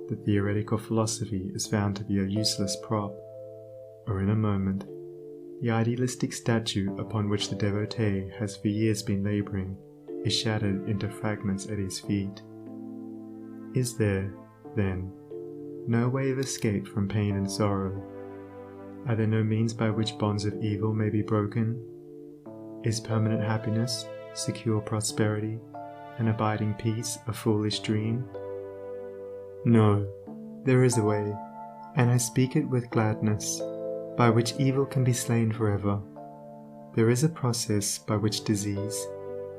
the theoretical philosophy is found to be a useless prop, or in a moment, the idealistic statue upon which the devotee has for years been laboring is shattered into fragments at his feet. Is there, then, no way of escape from pain and sorrow? Are there no means by which bonds of evil may be broken? Is permanent happiness, secure prosperity, and abiding peace a foolish dream? No, there is a way, and I speak it with gladness, by which evil can be slain forever. There is a process by which disease,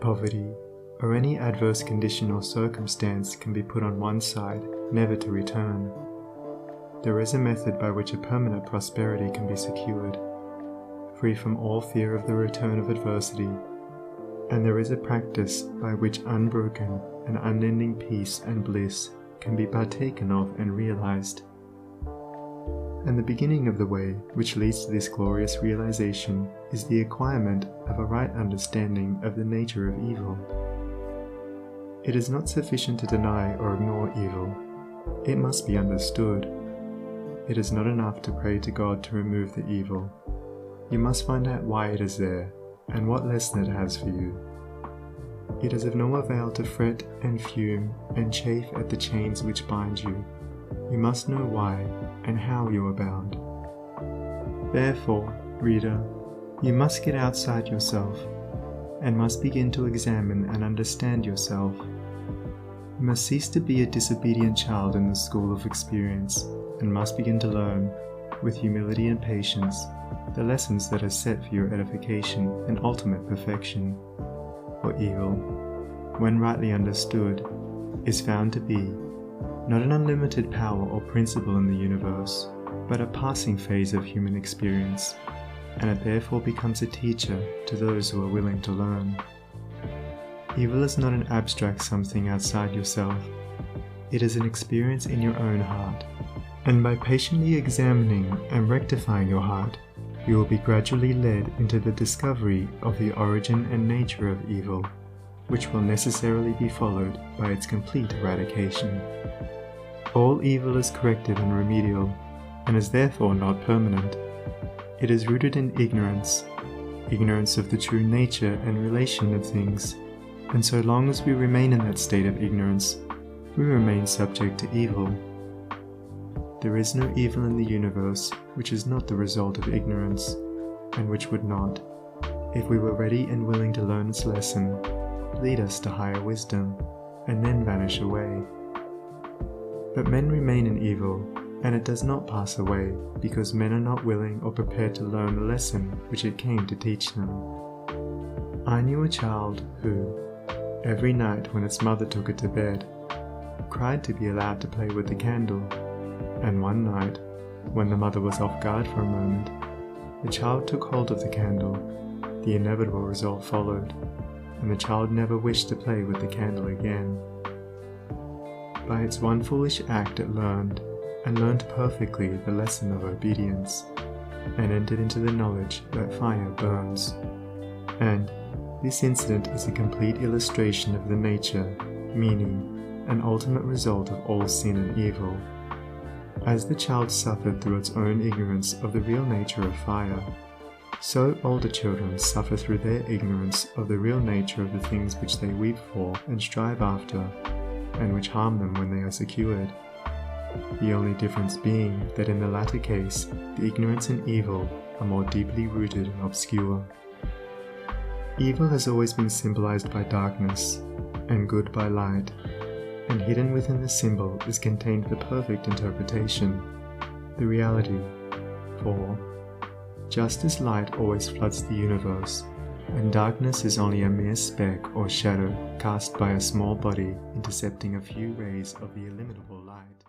poverty, or any adverse condition or circumstance can be put on one side, never to return. There is a method by which a permanent prosperity can be secured, free from all fear of the return of adversity, and there is a practice by which unbroken and unending peace and bliss can be partaken of and realized. And the beginning of the way which leads to this glorious realization is the acquirement of a right understanding of the nature of evil. It is not sufficient to deny or ignore evil. It must be understood. It is not enough to pray to God to remove the evil. You must find out why it is there, and what lesson it has for you. It is of no avail to fret and fume and chafe at the chains which bind you. You must know why and how you are bound. Therefore, reader, you must get outside yourself, and must begin to examine and understand yourself. You must cease to be a disobedient child in the school of experience, and must begin to learn, with humility and patience, the lessons that are set for your edification and ultimate perfection. For evil, when rightly understood, is found to be not an unlimited power or principle in the universe, but a passing phase of human experience, and it therefore becomes a teacher to those who are willing to learn. Evil is not an abstract something outside yourself. It is an experience in your own heart, and by patiently examining and rectifying your heart, you will be gradually led into the discovery of the origin and nature of evil, which will necessarily be followed by its complete eradication. All evil is corrective and remedial, and is therefore not permanent. It is rooted in ignorance of the true nature and relation of things, and so long as we remain in that state of ignorance, we remain subject to evil. There is no evil in the universe which is not the result of ignorance, and which would not, if we were ready and willing to learn its lesson, lead us to higher wisdom, and then vanish away. But men remain in evil, and it does not pass away, because men are not willing or prepared to learn the lesson which it came to teach them. I knew a child who, every night when its mother took it to bed, cried to be allowed to play with the candle, and one night, when the mother was off guard for a moment, the child took hold of the candle. The inevitable result followed, and the child never wished to play with the candle again. By its one foolish act it learned perfectly the lesson of obedience, and entered into the knowledge that fire burns. And this incident is a complete illustration of the nature, meaning, and ultimate result of all sin and evil. As the child suffered through its own ignorance of the real nature of fire, so older children suffer through their ignorance of the real nature of the things which they weep for and strive after, and which harm them when they are secured. The only difference being that in the latter case, the ignorance and evil are more deeply rooted and obscure. Evil has always been symbolized by darkness, and good by light, and hidden within the symbol is contained the perfect interpretation, the reality. For, just as light always floods the universe, and darkness is only a mere speck or shadow cast by a small body intercepting a few rays of the illimitable light,